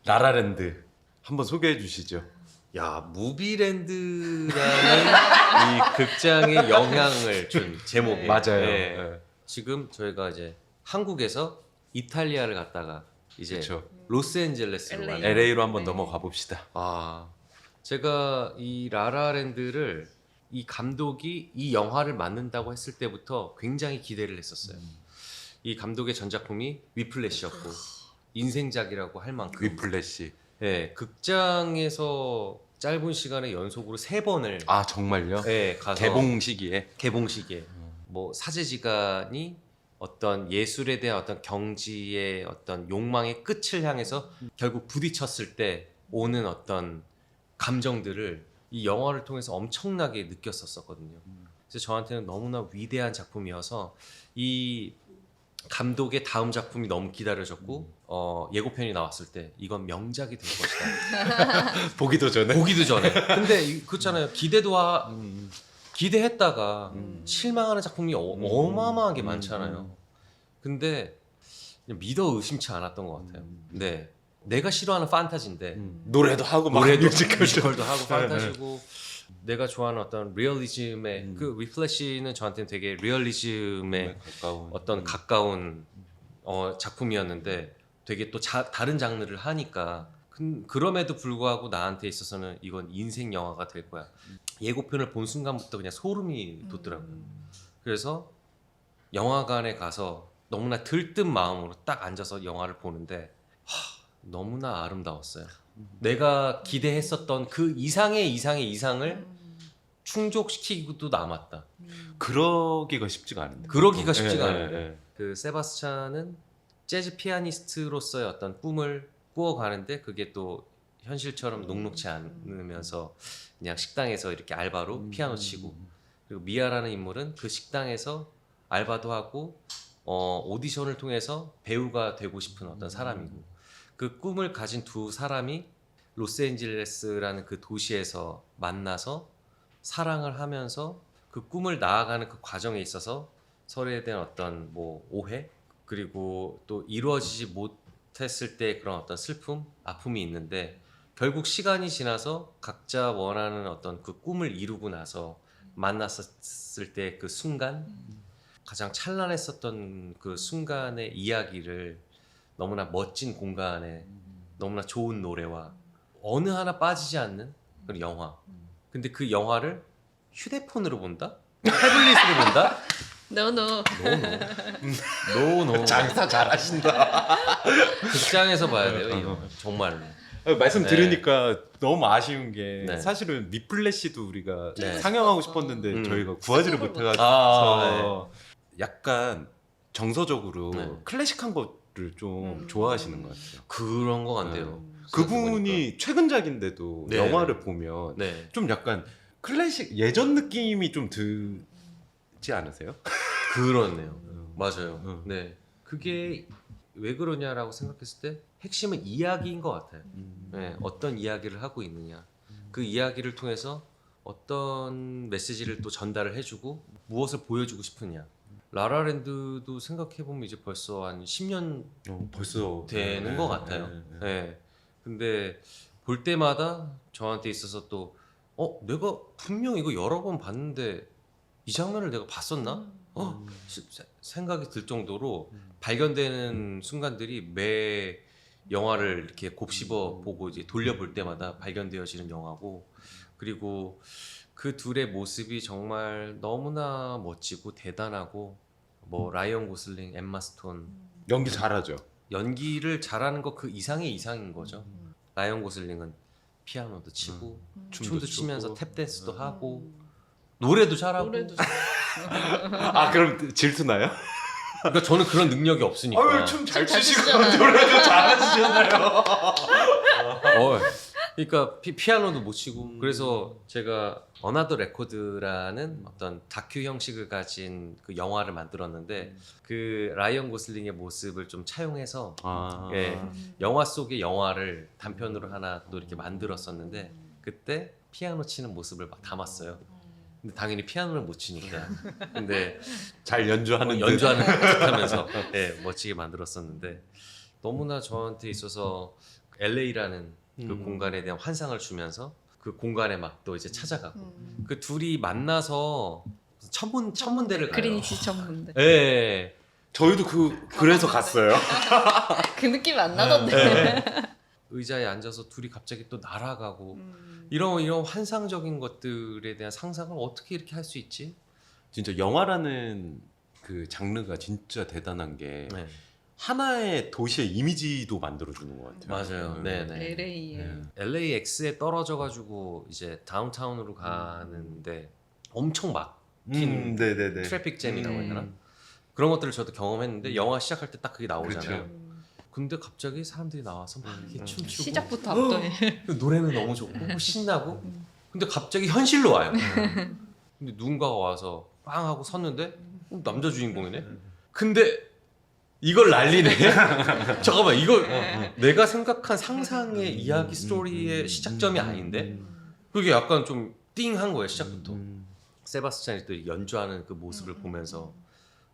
라라랜드 한번 소개해 주시죠. 야, 무비랜드라는 이 극장에 영향을 준 제목이에요. 맞아요. 네. 네. 지금 저희가 이제 한국에서 이탈리아를 갔다가 이제 그쵸. 로스앤젤레스로 가는 LA로 한번 네. 넘어가 봅시다. 제가 이 라라랜드를 이 감독이 이 영화를 만든다고 했을 때부터 굉장히 기대를 했었어요. 이 감독의 전작품이 위플래시였고 인생작이라고 할 만큼 위플래시. 네, 극장에서 짧은 시간에 연속으로 3번을 아 정말요? 네, 가서 개봉 시기에. 개봉식에 뭐 사제지간이 어떤 예술에 대한 어떤 경지의 어떤 욕망의 끝을 향해서 결국 부딪혔을 때 오는 어떤 감정들을 이 영화를 통해서 엄청나게 느꼈었거든요. 그래서 저한테는 너무나 위대한 작품이어서 이 감독의 다음 작품이 너무 기다려졌고 예고편이 나왔을 때 이건 명작이 될 것이다. 보기도 전에. 보기도 전에. 근데 그렇잖아요. 기대했다가 실망하는 작품이 어마어마하게 많잖아요. 근데 그냥 믿어 의심치 않았던 것 같아요. 네, 내가 싫어하는 판타지인데 노래도 하고 막 노래도 뮤지컬도. 뮤지컬도 하고 판타지고 내가 좋아하는 어떤 리얼리즘의 그 위플래시는 저한테는 되게 리얼리즘에 가까운. 어떤 가까운 작품이었는데 되게 또 다른 장르를 하니까 그럼에도 불구하고 나한테 있어서는 이건 인생 영화가 될 거야. 예고편을 본 순간부터 그냥 소름이 돋더라고요. 그래서 영화관에 가서 너무나 들뜬 마음으로 딱 앉아서 영화를 보는데 너무나 아름다웠어요. 내가 기대했었던 그 이상의 이상을 충족시키고도 남았다. 그러기가 쉽지가 않은데. 그러기가 쉽지가 예, 않은데. 예. 그 세바스찬은 재즈 피아니스트로서의 어떤 꿈을 꾸어가는데 그게 또 현실처럼 녹록지 않으면서 그냥 식당에서 이렇게 알바로 피아노 치고, 그리고 미아라는 인물은 그 식당에서 알바도 하고 오디션을 통해서 배우가 되고 싶은 어떤 사람이고, 그 꿈을 가진 두 사람이 로스앤젤레스라는 그 도시에서 만나서 사랑을 하면서 그 꿈을 나아가는 그 과정에 있어서 서로에 대한 어떤 뭐 오해, 그리고 또 이루어지지 못했을 때 그런 어떤 슬픔, 아픔이 있는데 결국 시간이 지나서 각자 원하는 어떤 그 꿈을 이루고 나서 만났을 때 그 순간, 가장 찬란했었던 그 순간의 이야기를 너무나 멋진 공간에 너무나 좋은 노래와 어느 하나 빠지지 않는 그런 영화. 근데 그 영화를 휴대폰으로 본다? 태블릿으로 본다? 노노. 노노. 장사 잘하신다. 극장에서 봐야 돼요, 이 영화. 정말로. 말씀 네. 들으니까 너무 아쉬운 게 네. 사실은 위플래시도 우리가 네. 상영하고 싶었는데 저희가 구하지를 못해가지고 약간 정서적으로 네. 클래식한 것을 좀 좋아하시는 것 같아요. 그런 거 같아요. 그분이 최근작인데도 네. 영화를 보면 네. 좀 약간 클래식 예전 느낌이 좀 들지 않으세요? 그렇네요. 맞아요. 음. 네. 그게 왜 그러냐라고 생각했을 때 핵심은 이야기인 것 같아요. 네. 어떤 이야기를 하고 있느냐. 그 이야기를 통해서 어떤 메시지를 또 전달을 해주고 무엇을 보여주고 싶으냐. 라라랜드도 생각해보면 이제 벌써 한 10년 벌써 되는 것 같아요. 네. 근데 볼 때마다 저한테 있어서 또 내가 분명 이거 여러 번 봤는데 이 장면을 내가 봤었나? 생각이 들 정도로 발견되는 순간들이 매 영화를 이렇게 곱씹어 보고 이제 돌려볼 때마다 발견되어지는 영화고, 그리고 그 둘의 모습이 정말 너무나 멋지고 대단하고, 뭐 라이언 고슬링, 엠마 스톤 연기 잘하죠. 연기를 잘하는 거 그 이상의 이상인 거죠. 라이언 고슬링은 피아노도 치고 춤도 치면서 탭 댄스도 하고 노래도 잘하고. 노래도 아 그럼 질투나요? 그러니까 저는 그런 능력이 없으니까. 춤잘 잘 추시고 추시잖아요. 노래도 잘하시잖아요. 그러니까 피아노도 못 치고. 그래서 제가 어나더 레코드라는 어떤 다큐 형식을 가진 그 영화를 만들었는데 그 라이언 고슬링의 모습을 좀 차용해서 예, 영화 속의 영화를 단편으로 하나 또 이렇게 만들었었는데, 그때 피아노 치는 모습을 막 담았어요. 근데 당연히 피아노를 못 치니까. 근데 잘 연주하는 듯. 연주하는 듯하면서 네, 멋지게 만들었었는데 너무나 저한테 있어서 LA라는 그 공간에 대한 환상을 주면서 그 공간에 막 또 이제 찾아가고 그 둘이 만나서 천문대를 가요. 그리니치 천문대. 예. 저희도 그래서 갔어요. 그 느낌이 안 나던데. 예. 의자에 앉아서 둘이 갑자기 또 날아가고 음. 이런 환상적인 것들에 대한 상상을 어떻게 이렇게 할 수 있지? 진짜 영화라는 그 장르가 진짜 대단한 게 네. 하나의 도시의 이미지도 만들어주는 것 같아요. 맞아요. 네네. LA에. 네. LAX에 떨어져가지고 이제 다운타운으로 가는데 엄청 막힌 네네네. 트래픽 잼이라고 해야 되나? 그런 것들을 저도 경험했는데 영화 시작할 때 딱 그게 나오잖아요. 그렇죠. 근데 갑자기 사람들이 나와서 막 이렇게 춤추고 시작부터 압도해. 노래는 너무 좋고 신나고 근데 갑자기 현실로 와요. 근데 누군가가 와서 빵 하고 섰는데 남자 주인공이네. 근데 이걸 날리네. 잠깐만 이걸 내가 생각한 상상의 이야기 스토리의 시작점이 아닌데 그게 약간 좀 띵한 거예요 시작부터. 세바스찬이 또 연주하는 그 모습을 보면서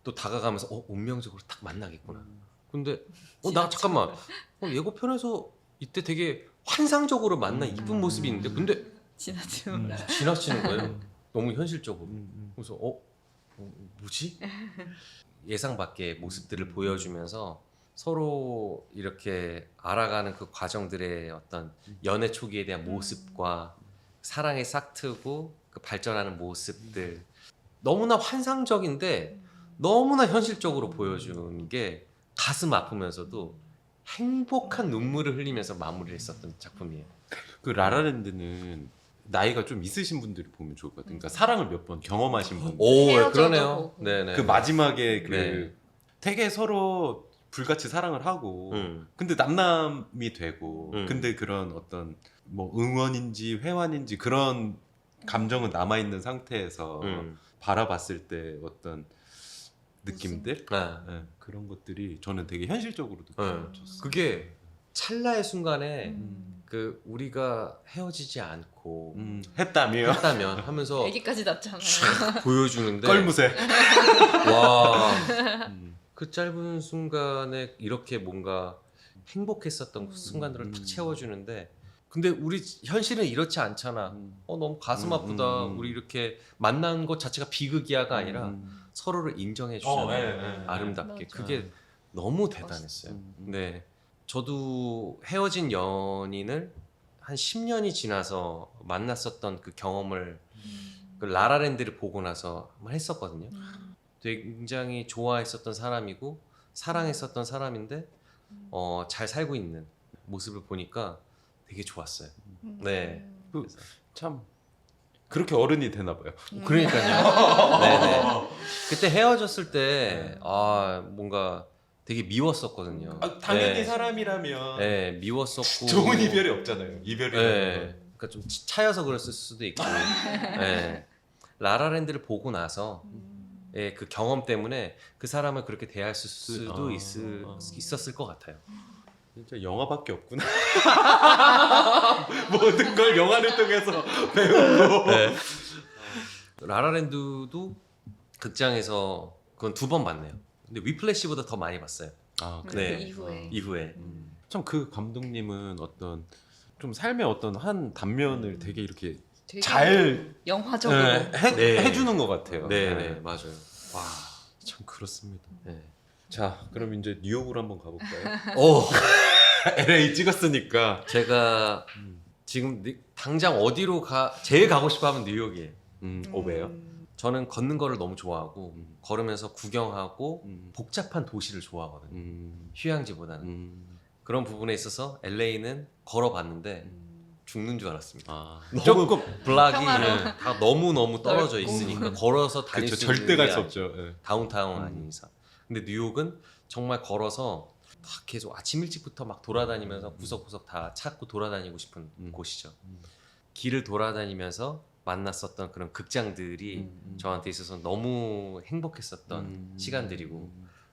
또 다가가면서 운명적으로 딱 만나겠구나. 근데 나 잠깐만 예고편에서 이때 되게 환상적으로 만난 이쁜 모습이 있는데 근데 지나치면. 지나치는 거예요. 너무 현실적으로. 그래서 뭐지? 예상 밖의 모습들을 보여주면서 서로 이렇게 알아가는 그 과정들의 어떤 연애 초기에 대한 모습과 사랑의 싹트고 그 발전하는 모습들 너무나 환상적인데 너무나 현실적으로 보여준 게 가슴 아프면서도 행복한 눈물을 흘리면서 마무리를 했었던 작품이에요. 그 라라랜드는 나이가 좀 있으신 분들이 보면 좋을 것 같아요. 그러니까 사랑을 몇 번 경험하신 분들. 오, 헤어져도 그러네요. 보고. 네네. 그 마지막에 그 네. 되게 서로 불같이 사랑을 하고 근데 남남이 되고 근데 그런 어떤 뭐 응원인지 회환인지 그런 감정은 남아있는 상태에서 바라봤을 때 어떤 느낌들 네, 그런 것들이 저는 되게 현실적으로 느껴졌어요. 그게 찰나의 순간에 그 우리가 헤어지지 않고 했다며 했다면 하면서 애기까지 낳잖아요. 쫙 보여주는데 껄무새 와. 그 짧은 순간에 이렇게 뭔가 행복했었던 그 순간들을 탁 채워주는데 근데 우리 현실은 이렇지 않잖아. 너무 가슴 아프다. 우리 이렇게 만난 것 자체가 비극이야가 아니라 서로를 인정해 주잖아요. 아름답게. 맞아. 그게 너무 대단했어요. 네. 저도 헤어진 연인을 한 10년이 지나서 만났었던 그 경험을 그 라라랜드를 보고 나서 한번 했었거든요. 굉장히 좋아했었던 사람이고 사랑했었던 사람인데 잘 살고 있는 모습을 보니까 되게 좋았어요. 네. 참 그렇게 어른이 되나 봐요. 그러니까요. 네네. 그때 헤어졌을 때 뭔가 되게 미웠었거든요. 당연히 네. 사람이라면 네, 미웠었고 좋은 이별이 없잖아요. 이별이라는 네. 건. 그러니까 좀 차여서 그랬을 수도 있고. 네. 라라랜드를 보고 나서 그 경험 때문에 그 사람을 그렇게 대할 수도 있었을 것 같아요. 진짜 영화밖에 없구나. 모든 걸 영화를 통해서 배우고. 네. 라라랜드도 극장에서 그건 2번 봤네요. 근데 위플래시보다 더 많이 봤어요. 네. 네. 이후에. 참 그 감독님은 어떤 좀 삶의 어떤 한 단면을 되게 이렇게 되게 잘 영화적으로. 네. 해주는 것 같아요. 네, 맞아요. 와, 참 그렇습니다. 네. 자, 그럼 이제 뉴욕으로 한번 가볼까요? 오, LA 찍었으니까. 제가 지금 당장 어디로 제일 가고 싶어 하면 뉴욕이에요. 왜요? 저는 걷는 거를 너무 좋아하고 걸으면서 구경하고 음. 복잡한 도시를 좋아하거든요. 음. 휴양지보다는. 그런 부분에 있어서 LA는 걸어봤는데 죽는 줄 알았습니다. 너무 조금 블락이 평화로워. 다 너무 떨어져 넓고. 있으니까 걸어서 다닐 그렇죠. 수 있는 절대 갈 게 수 아니- 없죠. 예. 다운타운 아닌 이상. 근데 뉴욕은 정말 걸어서 막 계속 아침 일찍부터 막 돌아다니면서 구석구석 다 찾고 돌아다니고 싶은 곳이죠. 길을 돌아다니면서 만났었던 그런 극장들이 저한테 있어서 너무 행복했었던 시간들이고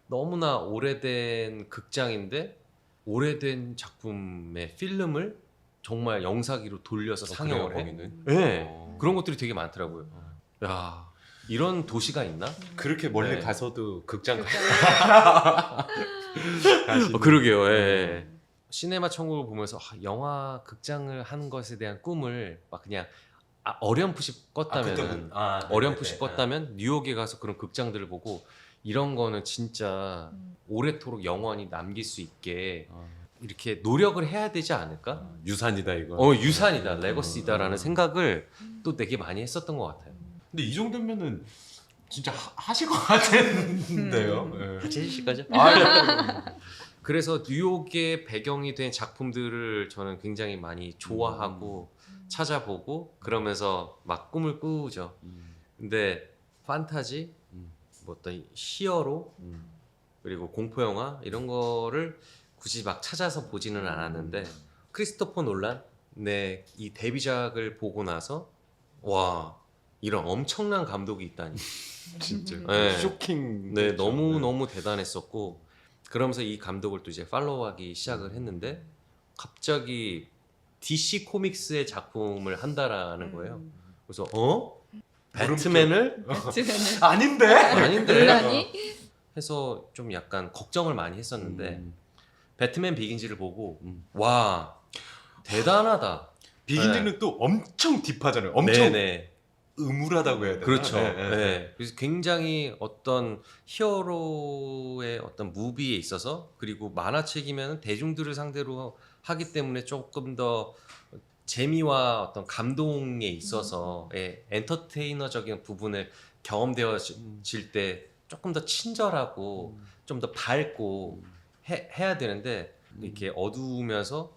너무나 오래된 극장인데 오래된 작품의 필름을 정말 영상기로 돌려서 상영을 해. 거기는. 네. 그런 것들이 되게 많더라고요. 야, 이런 도시가 있나? 그렇게 멀리 네. 가서도 극장 그러게요. 예. 시네마 천국을 보면서 영화 극장을 하는 것에 대한 꿈을 막 그냥 어렴풋이 꿨다면은 어렴풋이 꿨다면 뉴욕에 가서 그런 극장들을 보고 이런 거는 진짜 오래도록 영원히 남길 수 있게 이렇게 노력을 해야 되지 않을까? 유산이다 이거. 유산이다, 레거시다라는 생각을 또 되게 많이 했었던 것 같아요. 근데 이 정도면은 진짜 하실 것 같은데요. 네. 같이 해주실 거죠? 아, 그래서 뉴욕의 배경이 된 작품들을 저는 굉장히 많이 좋아하고 찾아보고 그러면서 막 꿈을 꾸죠. 근데 판타지, 뭐 어떤 히어로 그리고 공포 영화 이런 거를 굳이 막 찾아서 보지는 않았는데 크리스토퍼 놀란의 이 데뷔작을 보고 나서 와, 이런 엄청난 감독이 있다니. 진짜 네. 쇼킹. 네, 너무 대단했었고 그러면서 이 감독을 또 이제 팔로우하기 시작을 했는데 갑자기 DC 코믹스의 작품을 한다라는 거예요. 그래서 배트맨을 배트맨을 아닌데? 아닌데 논란이 해서 좀 약간 걱정을 많이 했었는데 배트맨 비긴즈를 보고 와, 대단하다. 비긴즈는 또 엄청 딥하잖아요. 엄청 네네. 음울하다고 해야 되나? 그렇죠. 네, 네. 네. 그래서 굉장히 어떤 히어로의 어떤 무비에 있어서 그리고 만화책이면 대중들을 상대로 하기 때문에 조금 더 재미와 어떤 감동에 있어서 엔터테이너적인 부분을 경험되어질 때 조금 더 친절하고 좀 더 밝고 해야 되는데 이렇게 어두우면서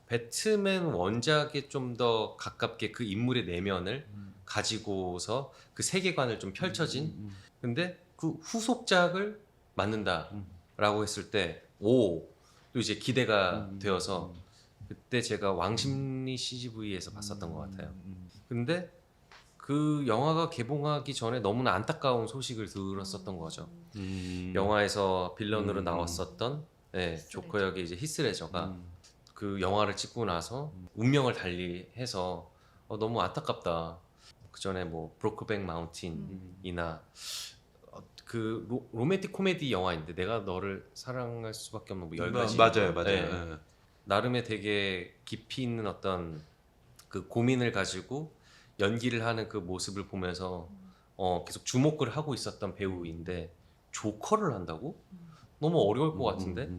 배트맨 원작에 좀 더 가깝게 그 인물의 내면을 가지고서 그 세계관을 좀 펼쳐진 근데 그 후속작을 만든다라고 했을 때 또 이제 기대가 되어서 그때 제가 왕십리 CGV에서 봤었던 것 같아요. 근데 그 영화가 개봉하기 전에 너무나 안타까운 소식을 들었었던 거죠. 영화에서 빌런으로 나왔었던 조커 역의 이제 히스레저가 그 영화를 찍고 나서 운명을 달리해서 너무 안타깝다. 그 전에 뭐 브로크백 마운틴이나 그 로맨틱 코미디 영화인데 내가 너를 사랑할 수밖에 없는 뭐 10가지 맞아요. 네. 나름의 되게 깊이 있는 어떤 그 고민을 가지고 연기를 하는 그 모습을 보면서 계속 주목을 하고 있었던 배우인데 조커를 한다고? 너무 어려울 것 같은데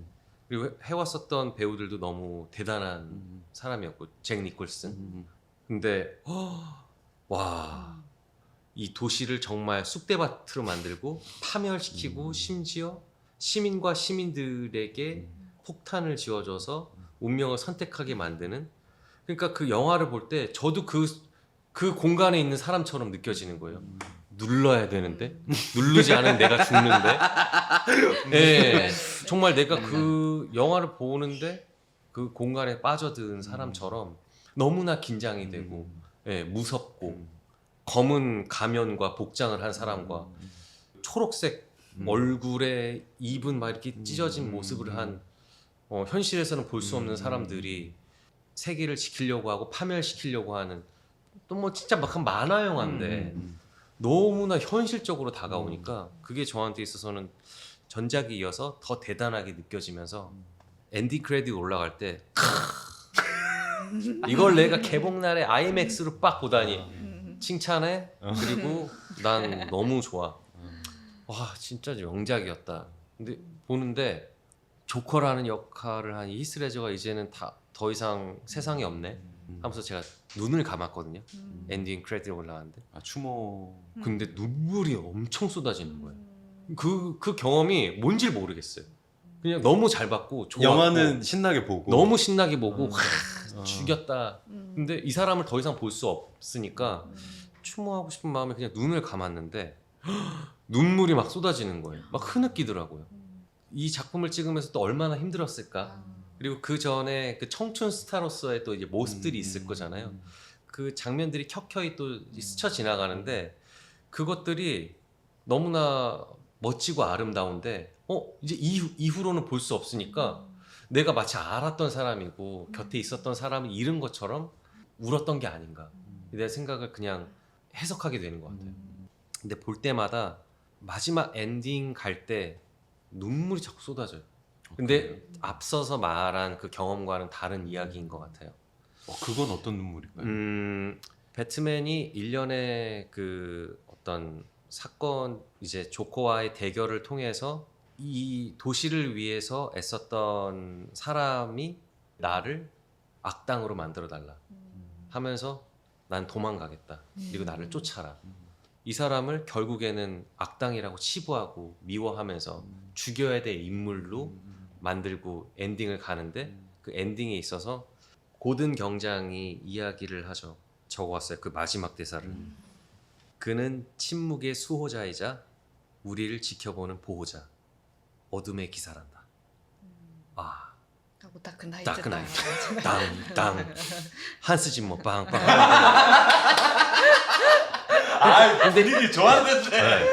그리고 해왔었던 배우들도 너무 대단한 사람이었고 잭 니콜슨 근데 와, 이 도시를 정말 쑥대밭으로 만들고 파멸시키고 심지어 시민과 시민들에게 폭탄을 지어줘서 운명을 선택하게 만드는 그러니까 그 영화를 볼 때 저도 그 공간에 있는 사람처럼 느껴지는 거예요. 눌러야 되는데 누르지 않으면 내가 죽는데 네, 정말 내가 그 영화를 보는데 그 공간에 빠져든 사람처럼 너무나 긴장이 되고 무섭고 검은 가면과 복장을 한 사람과 초록색 얼굴에 입은 막 이렇게 찢어진 모습을 한 현실에서는 볼 수 없는 사람들이 세계를 지키려고 하고 파멸시키려고 하는 또 뭐 진짜 막 한 만화 영화인데 너무나 현실적으로 다가오니까 그게 저한테 있어서는 전작이 이어서 더 대단하게 느껴지면서 엔딩 크레딧 올라갈 때 이걸 내가 개봉날에 아이맥스로 빡 보다니 칭찬해. 그리고 난 너무 좋아. 와, 진짜 명작이었다. 근데 보는데 조커라는 역할을 한 히스레저가 이제는 더 이상 세상에 없네 하면서 제가 눈을 감았거든요. 엔딩 크레딧 올라가는데 추모. 근데 눈물이 엄청 쏟아지는 거예요. 그 경험이 뭔지 모르겠어요. 그냥 너무 잘 봤고 좋았고 영화는 신나게 보고 너무 신나게 보고 죽였다. 근데 이 사람을 더 이상 볼 수 없으니까 추모하고 싶은 마음에 그냥 눈을 감았는데 눈물이 막 쏟아지는 거예요. 막 흐느끼더라고요. 이 작품을 찍으면서 또 얼마나 힘들었을까. 그리고 그 전에 그 청춘 스타로서의 또 이제 모습들이 있을 거잖아요. 그 장면들이 켜켜이 또 스쳐 지나가는데 그것들이 너무나 멋지고 아름다운데 이제 이후로는 볼 수 없으니까 내가 마치 알았던 사람이고 곁에 있었던 사람을 잃은 것처럼 울었던 게 아닌가. 내 생각을 그냥 해석하게 되는 것 같아요. 근데 볼 때마다 마지막 엔딩 갈 때 눈물이 자꾸 쏟아져요. 근데 앞서서 말한 그 경험과는 다른 이야기인 것 같아요. 그건 어떤 눈물인가요? 배트맨이 일련의 그 어떤 사건 이제 조커와의 대결을 통해서 이 도시를 위해서 애썼던 사람이 나를 악당으로 만들어 달라 하면서 난 도망가겠다. 그리고 나를 쫓아라. 이 사람을 결국에는 악당이라고 치부하고 미워하면서 죽여야 될 인물로 만들고 엔딩을 가는데 그 엔딩에 있어서 고든 경장이 이야기를 하죠. 적어왔어요. 그 마지막 대사를. 그는 침묵의 수호자이자 우리를 지켜보는 보호자. 어둠의 기사란다. 아, 하고 다크나이트 다크나이트. 땅땅. 한스 짐머 빵빵. 분위기 좋았는데.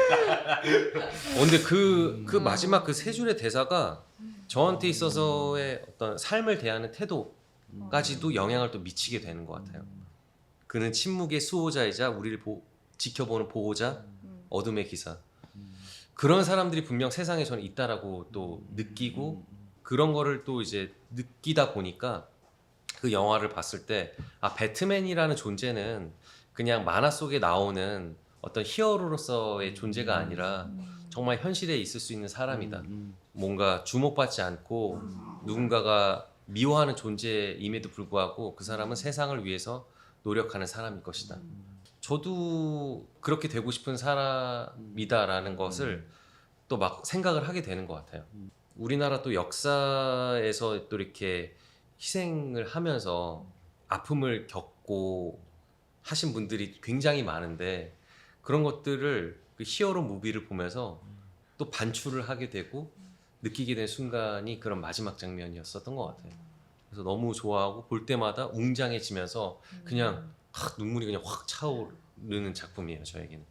근데 그 마지막 그 세 줄의 대사가 저한테 있어서의 어떤 삶을 대하는 태도까지도 영향을 또 미치게 되는 것 같아요. 그는 침묵의 수호자이자 우리를 지켜보는 보호자, 어둠의 기사. 그런 사람들이 분명 세상에 저는 있다라고 또 느끼고 그런 거를 또 이제 느끼다 보니까 그 영화를 봤을 때 아, 배트맨이라는 존재는 그냥 만화 속에 나오는 어떤 히어로로서의 존재가 아니라 정말 현실에 있을 수 있는 사람이다. 뭔가 주목받지 않고 누군가가 미워하는 존재임에도 불구하고 그 사람은 세상을 위해서 노력하는 사람일 것이다. 저도 그렇게 되고 싶은 사람이다라는 것을 또 막 생각을 하게 되는 것 같아요. 우리나라 또 역사에서 또 이렇게 희생을 하면서 아픔을 겪고 하신 분들이 굉장히 많은데 그런 것들을 그 히어로 무비를 보면서 또 반추를 하게 되고 느끼게 된 순간이 그런 마지막 장면이었었던 것 같아요. 그래서 너무 좋아하고 볼 때마다 웅장해지면서 그냥 눈물이 그냥 확 차오르는 작품이에요, 저에게는.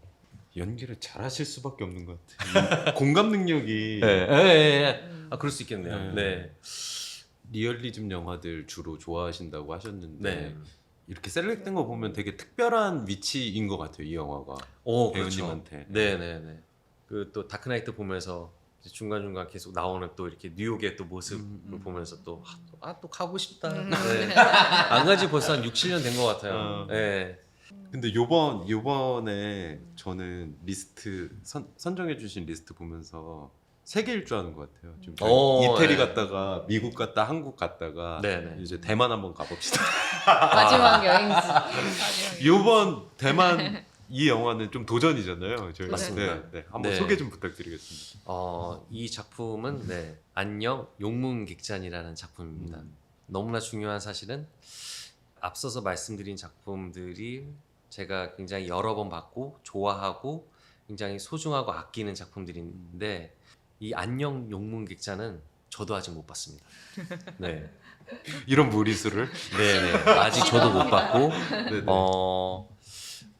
연기를 잘하실 수밖에 없는 것 같아요. 공감 능력이 아, 그럴 수 있겠네요. 네. 리얼리즘 영화들 주로 좋아하신다고 하셨는데 네. 이렇게 셀렉된 거 보면 되게 특별한 위치인 것 같아요, 이 영화가. 배우님한테. 그렇죠. 네네네. 그 또 다크나이트 보면서 중간중간 계속 나오는 또 이렇게 뉴욕의 또 모습을 보면서 또 가고 싶다. 네. 안 간지 벌써 한 6, 7년 된 것 같아요. 네. 근데 요번에 저는 리스트 선정해 주신 리스트 보면서 세 개일 줄 아는 것 같아요. 지금 이태리 갔다가 미국 갔다 한국 갔다가 네네. 이제 대만 한번 가봅시다. 마지막 여행지. 요번 대만 이 영화는 좀 도전이잖아요. 저희. 맞습니다. 네. 한번 네. 소개 좀 부탁드리겠습니다. 이 작품은 안녕 용문객잔이라는 작품입니다. 너무나 중요한 사실은 앞서서 말씀드린 작품들이 제가 굉장히 여러 번 봤고 좋아하고 굉장히 소중하고 아끼는 작품들인데 이 안녕 용문객잔은 저도 아직 못 봤습니다. 네, 이런 무리수를. 네네 아직 저도 못 봤고 네네.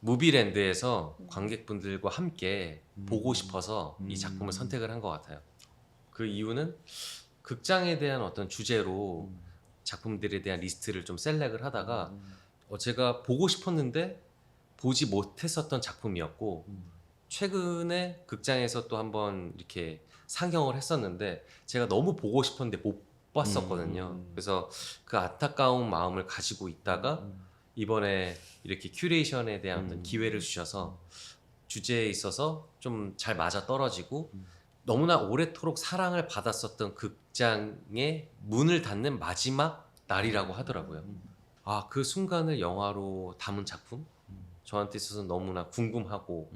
무비랜드에서 관객분들과 함께 보고 싶어서 이 작품을 선택을 한 것 같아요. 그 이유는 극장에 대한 어떤 주제로 작품들에 대한 리스트를 좀 셀렉을 하다가 제가 보고 싶었는데 보지 못했었던 작품이었고 최근에 극장에서 또 한번 이렇게 상영을 했었는데 제가 너무 보고 싶었는데 못 봤었거든요. 그래서 그 안타까운 마음을 가지고 있다가 이번에 이렇게 큐레이션에 대한 어떤 기회를 주셔서 주제에 있어서 좀 잘 맞아 떨어지고 너무나 오래도록 사랑을 받았었던 극장의 문을 닫는 마지막 날이라고 하더라고요. 아, 그 순간을 영화로 담은 작품? 저한테 있어서 너무나 궁금하고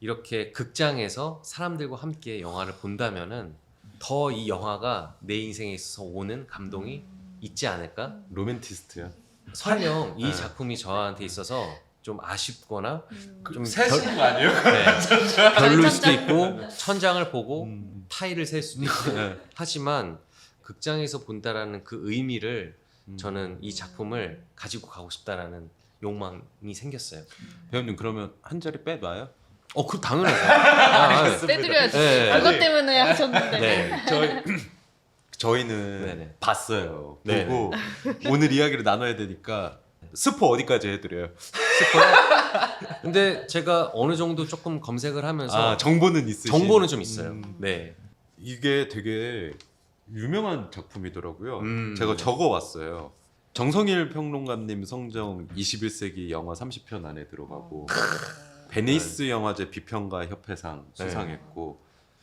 이렇게 극장에서 사람들과 함께 영화를 본다면은 더 이 영화가 내 인생에 있어서 오는 감동이 있지 않을까? 로맨티스트야. 설령 이 작품이 저한테 있어서 좀 아쉽거나 좀 세시는 거 아니에요? 별로일 수도 있고 천장을 보고 타일을 셀 수도 있고 네. 하지만 극장에서 본다라는 그 의미를 저는 이 작품을 가지고 가고 싶다라는 욕망이 생겼어요. 배우님 그러면 한 자리 빼놔요? 그 당연하죠. 빼드려야지. 네. 그것 때문에 하셨는데. 네. 저희는 네네. 봤어요. 네네. 보고 오늘 이야기를 나눠야 되니까 스포 어디까지 해드려요? 스포요? 근데 제가 어느 정도 조금 검색을 하면서 정보는 있으신. 정보는 좀 있어요. 음. 네. 이게 되게 유명한 작품이더라고요. 제가 네. 적어왔어요. 정성일 평론가님 성정 21세기 영화 30편 안에 들어가고 베니스 영화제 비평가 협회상 네. 수상했고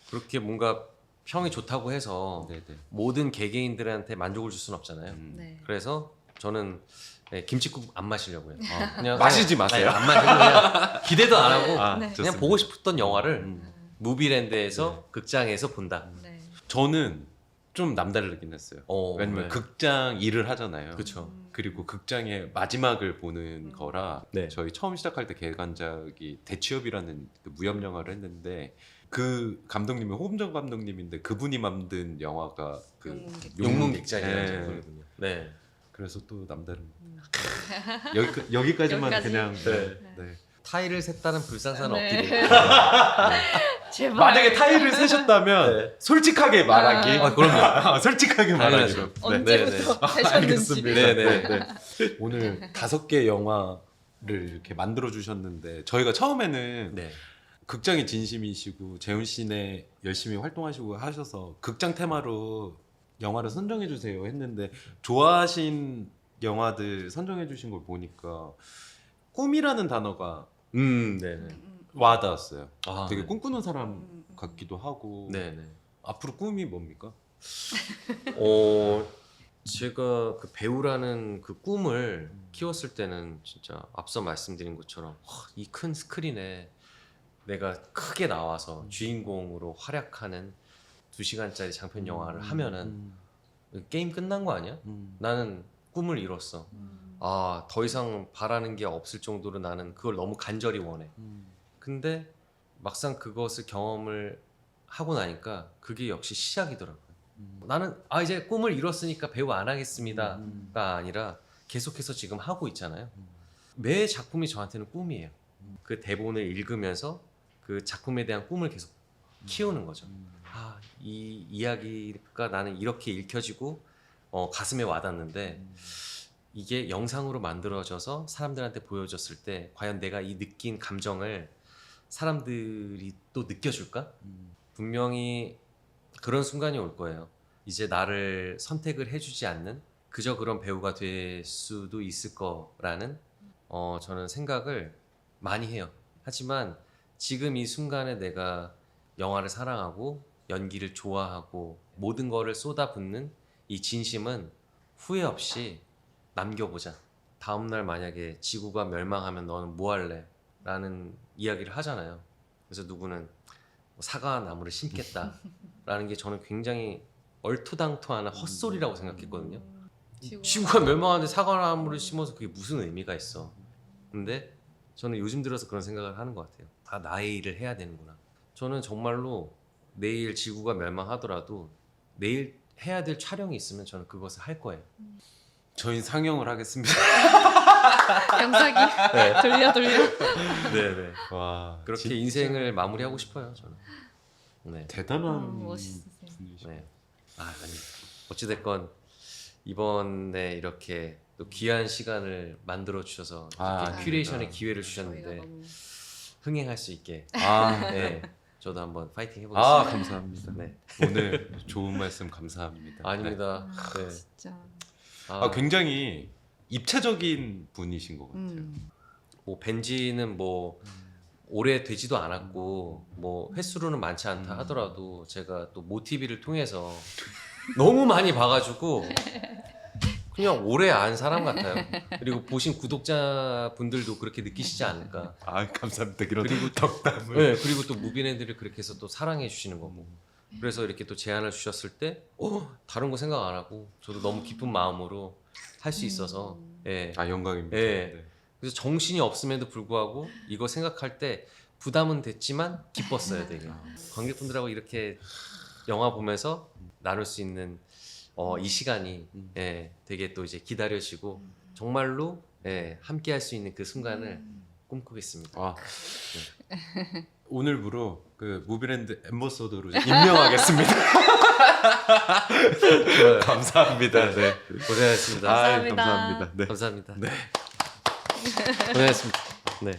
그렇게 뭔가 평이 좋다고 해서 네네. 모든 개개인들한테 만족을 줄 수는 없잖아요. 네. 그래서 저는 김치국 안 마시려고요. 그냥 마시지 마세요. 안 마시고 그냥 기대도 안 하고 네. 그냥 좋습니다. 보고 싶었던 영화를 음. 무비랜드에서 극장에서 본다. 네. 저는 좀 남다르긴 했어요. 왜냐면 네. 극장 일을 하잖아요. 그쵸. 그리고 극장의 마지막을 보는 거라 네. 저희 처음 시작할 때 개간작이 대취업이라는 그 무협 영화를 했는데 그 감독님이 호금정 감독님인데 그분이 만든 영화가 그 용문객. 용문객장이라는 네. 작품이군요. 네. 그래서 또 남다른 여기까지만 여기까지? 그냥 네. 네. 타일을 샜다는 불상사는 네. 없기를. 네. 제발. 만약에 타일을 세셨다면 네. 솔직하게 말하기. 그럼요. 솔직하게 당연하죠. 말하기로. 언제부터 하셨는지. 알겠습니다. 네, 네. 오늘 5개 영화를 이렇게 만들어 주셨는데 저희가 처음에는 네. 극장의 진심이시고 재훈 씨네 열심히 활동하시고 하셔서 극장 테마로 영화를 선정해 주세요 했는데 좋아하신 영화들 선정해 주신 걸 보니까 꿈이라는 단어가 네. 와닿았어요. 아, 되게 네. 꿈꾸는 사람 같기도 하고 네, 네. 앞으로 꿈이 뭡니까? 제가 그 배우라는 그 꿈을 키웠을 때는 진짜 앞서 말씀드린 것처럼 이 큰 스크린에 내가 크게 나와서 주인공으로 활약하는 2시간짜리 장편 영화를 하면은 게임 끝난 거 아니야? 나는 꿈을 이뤘어. 더 이상 바라는 게 없을 정도로 나는 그걸 너무 간절히 원해. 근데 막상 그것을 경험을 하고 나니까 그게 역시 시작이더라고요. 나는 이제 꿈을 이뤘으니까 배우 안 하겠습니다가 아니라 계속해서 지금 하고 있잖아요. 매 작품이 저한테는 꿈이에요. 그 대본을 읽으면서 그 작품에 대한 꿈을 계속 키우는 거죠. 이 이야기가 나는 이렇게 읽혀지고 가슴에 와닿는데 이게 영상으로 만들어져서 사람들한테 보여줬을 때 과연 내가 이 느낀 감정을 사람들이 또 느껴줄까? 분명히 그런 순간이 올 거예요. 이제 나를 선택을 해주지 않는 그저 그런 배우가 될 수도 있을 거라는 저는 생각을 많이 해요. 하지만 지금 이 순간에 내가 영화를 사랑하고 연기를 좋아하고 모든 거를 쏟아붓는 이 진심은 후회 없이 남겨보자. 다음날 만약에 지구가 멸망하면 너는 뭐 할래? 라는 이야기를 하잖아요. 그래서 누구는 사과나무를 심겠다 라는 게 저는 굉장히 얼토당토하는 헛소리라고 생각했거든요. 지구가 멸망하는데 사과나무를 심어서 그게 무슨 의미가 있어. 근데 저는 요즘 들어서 그런 생각을 하는 것 같아요. 나의 일을 해야 되는구나. 저는 정말로 내일 지구가 멸망하더라도 내일 해야 될 촬영이 있으면 저는 그것을 할 거예요. 저희 상영을 하겠습니다. 영상이 돌려. 네네. 와, 그렇게 진짜 인생을 마무리하고 싶어요. 저는. 네. 대단한 멋있으세요. 분이시죠. 네. 아니 어찌됐건 이번에 이렇게 또 귀한 시간을 만들어 주셔서 이렇게 큐레이션의 기회를 주셨는데 흥행할 수 있게 네, 저도 한번 파이팅 해보겠습니다. 감사합니다. 네. 오늘 좋은 말씀 감사합니다. 아닙니다. 네. 진짜. 굉장히 입체적인 분이신 것 같아요. 뭐 벤지는 뭐 오래 되지도 않았고 뭐 횟수로는 많지 않다 하더라도 제가 또 모티비를 통해서 너무 많이 봐가지고 그냥 오래 안 사람 같아요. 그리고 보신 구독자분들도 그렇게 느끼시지 않을까. 감사합니다. 이런 그리고 덕담을. 네, 그리고 또 무비랜드를 그렇게 해서 또 사랑해 주시는 거고. 그래서 이렇게 또 제안을 주셨을 때 다른 거 생각 안 하고 저도 너무 기쁜 마음으로 할 수 있어서 예. 영광입니다. 네. 네. 그래서 정신이 없음에도 불구하고 이거 생각할 때 부담은 됐지만 기뻤어요 되게. 관객분들하고 이렇게 영화 보면서 나눌 수 있는 이 시간이 되게 또 이제 기다려지고 정말로 함께 할 수 있는 그 순간을 꿈꾸겠습니다. 아, 네. 오늘부로 그 무비랜드 앰버서더로 임명하겠습니다. 좋아요. 감사합니다. 네. 고생하셨습니다. 아이, 감사합니다. 감사합니다. 네. 감사합니다. 네. 고생하셨습니다. 네.